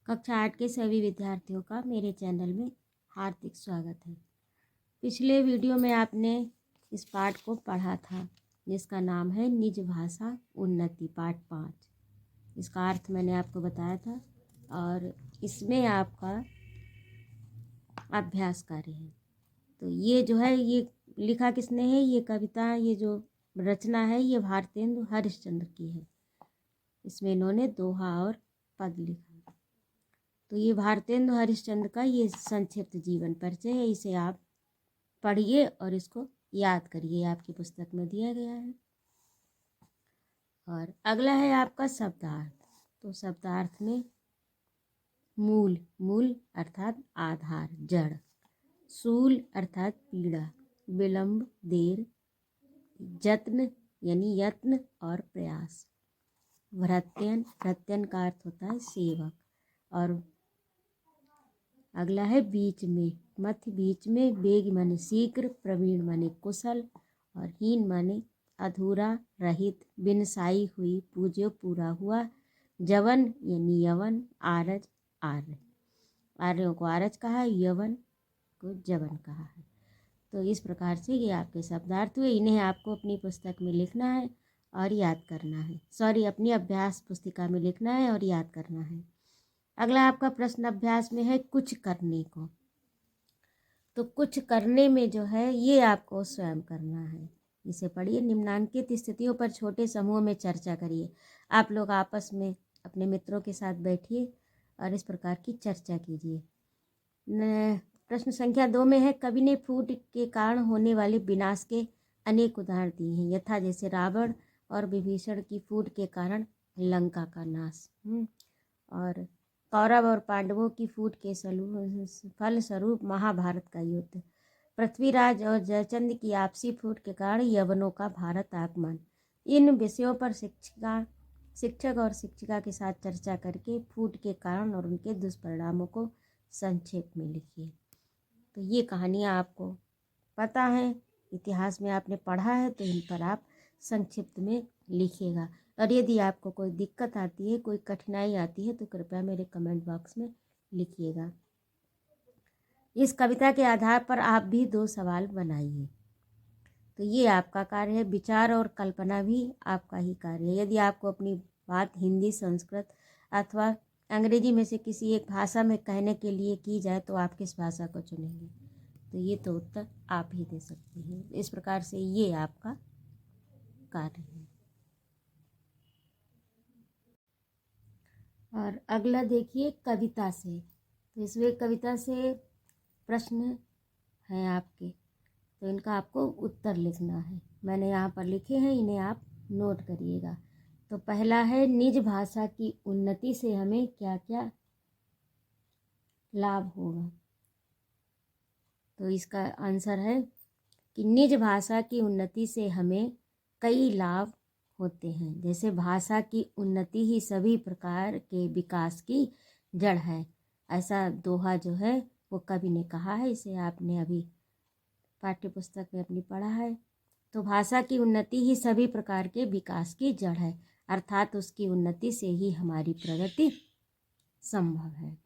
कक्षा 8 के सभी विद्यार्थियों का मेरे चैनल में हार्दिक स्वागत है। पिछले वीडियो में आपने इस पाठ को पढ़ा था जिसका नाम है निज भाषा उन्नति पाठ 5। इसका अर्थ मैंने आपको बताया था और इसमें आपका अभ्यास कार्य है। तो ये जो है ये लिखा किसने है, ये कविता, ये जो रचना है ये भारतेंदु हरिश्चंद्र की है। इसमें इन्होंने दोहा और पद लिखा। तो ये भारतेंदु हरिश्चंद्र का ये संक्षिप्त जीवन परिचय है। इसे आप पढ़िए और इसको याद करिए, आपकी पुस्तक में दिया गया है। और अगला है आपका शब्दार्थ। तो शब्दार्थ में मूल, मूल अर्थात आधार, जड़। शूल अर्थात पीड़ा, विलंब, देर। जत्न यानी यत्न और प्रयास। भृत्यन, भृत्यन का अर्थ होता है सेवक। और अगला है बीच में, मध्य, बीच में। वेग माने शीघ्र, प्रवीण माने कुशल और हीन माने अधूरा, रहित, बिन साई हुई, पूज्य पूरा हुआ। जवन यानी यवन, आरज आर्य, आर्यों को आरज कहा है, यवन को जवन कहा है। तो इस प्रकार से ये आपके शब्दार्थ हुए। इन्हें आपको अपनी पुस्तक में लिखना है और याद करना है। अपनी अभ्यास पुस्तिका में लिखना है और याद करना है। अगला आपका प्रश्न अभ्यास में है कुछ करने को। तो कुछ करने में जो है ये आपको स्वयं करना है। इसे पढ़िए। निम्नांकित स्थितियों पर छोटे समूह में चर्चा करिए। आप लोग आपस में अपने मित्रों के साथ बैठिए और इस प्रकार की चर्चा कीजिए। प्रश्न संख्या 2 में है कवि ने फूट के कारण होने वाले विनाश के अनेक उदाहरण दिए हैं, यथा जैसे रावण और विभीषण की फूट के कारण लंका का नाश, और कौरव और पांडवों की फूट के फलस्वरूप महाभारत का युद्ध। पृथ्वीराज और जयचंद की आपसी फूट के कारण यवनों का भारत आगमन। इन विषयों पर शिक्षक और शिक्षिका के साथ चर्चा करके फूट के कारण और उनके दुष्परिणामों को संक्षेप में लिखिए। तो ये कहानियाँ आपको पता है, इतिहास में आपने पढ़ा है, तो इन पर आप संक्षिप्त में लिखिएगा। और यदि आपको कोई दिक्कत आती है, कोई कठिनाई आती है, तो कृपया मेरे कमेंट बॉक्स में लिखिएगा। इस कविता के आधार पर आप भी 2 सवाल बनाइए। तो ये आपका कार्य है। विचार और कल्पना भी आपका ही कार्य है। यदि आपको अपनी बात हिंदी, संस्कृत अथवा अंग्रेजी में से किसी एक भाषा में कहने के लिए की जाए तो आप किस भाषा को चुनेंगे? तो ये तो उत्तर आप ही दे सकते हैं। इस प्रकार से ये आपका कार्य है। और अगला देखिए कविता से। तो इसमें कविता से प्रश्न हैं आपके, तो इनका आपको उत्तर लिखना है। मैंने यहाँ पर लिखे हैं, इन्हें आप नोट करिएगा। तो पहला है निज भाषा की उन्नति से हमें क्या क्या लाभ होगा। तो इसका आंसर है कि निज भाषा की उन्नति से हमें कई लाभ होते हैं। जैसे भाषा की उन्नति ही सभी प्रकार के विकास की जड़ है, ऐसा दोहा जो है वो कवि ने कहा है। इसे आपने अभी पाठ्य पुस्तक में अपनी पढ़ा है। तो भाषा की उन्नति ही सभी प्रकार के विकास की जड़ है, अर्थात उसकी उन्नति से ही हमारी प्रगति संभव है।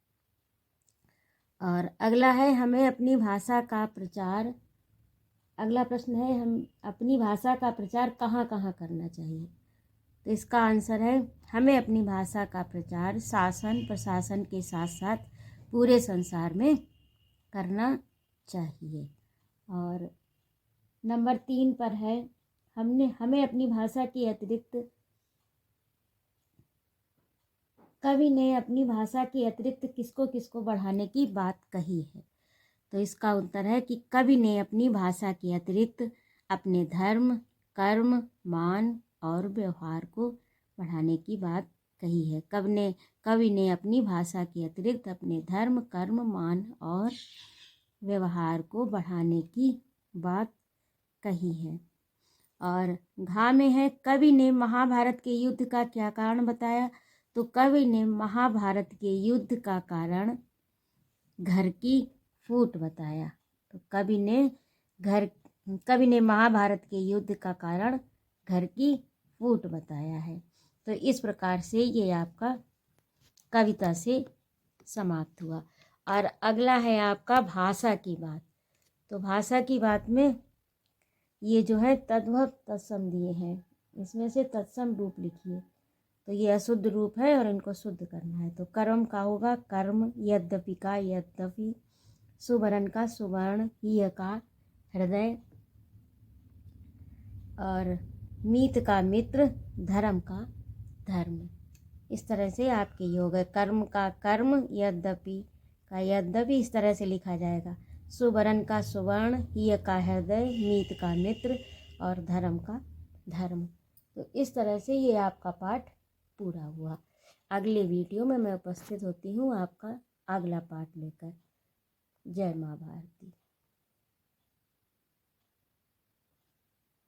और अगला है हमें अपनी भाषा का प्रचार। अगला प्रश्न है हम अपनी भाषा का प्रचार कहाँ कहाँ करना चाहिए। तो इसका आंसर है हमें अपनी भाषा का प्रचार शासन प्रशासन के साथ साथ पूरे संसार में करना चाहिए। और नंबर 3 पर है हमें अपनी भाषा के अतिरिक्त कवि ने अपनी भाषा के अतिरिक्त किसको किसको बढ़ाने की बात कही है। तो इसका उत्तर है कि कवि ने अपनी भाषा के अतिरिक्त अपने धर्म, कर्म, मान और व्यवहार को बढ़ाने की बात कही है। कवि ने अपनी भाषा के अतिरिक्त अपने धर्म, कर्म, मान और व्यवहार को बढ़ाने की बात कही है। और घा में है कवि ने महाभारत के युद्ध का क्या कारण बताया। तो कवि ने महाभारत के युद्ध का कारण घर की फूट बताया। तो कवि ने महाभारत के युद्ध का कारण घर की फूट बताया है। तो इस प्रकार से ये आपका कविता से समाप्त हुआ। और अगला है आपका भाषा की बात। तो भाषा की बात में ये जो है तद्भव तत्सम दिए हैं, इसमें से तत्सम रूप लिखिए। तो ये अशुद्ध रूप है और इनको शुद्ध करना है। तो कर्म का होगा कर्म, यद्यपि का यद्यपि, सुवर्ण का सुवर्ण, हिय का हृदय, और मीत का मित्र, धर्म का धर्म। इस तरह से आपके ये हो गए। कर्म का कर्म, यद्यपि का यद्यपि इस तरह से लिखा जाएगा। सुवर्ण का सुवर्ण, हिय का हृदय, मीत का मित्र और धर्म का धर्म। तो इस तरह से ये आपका पाठ पूरा हुआ। अगले वीडियो में मैं उपस्थित होती हूँ आपका अगला पाठ लेकर। जय माँ भारती।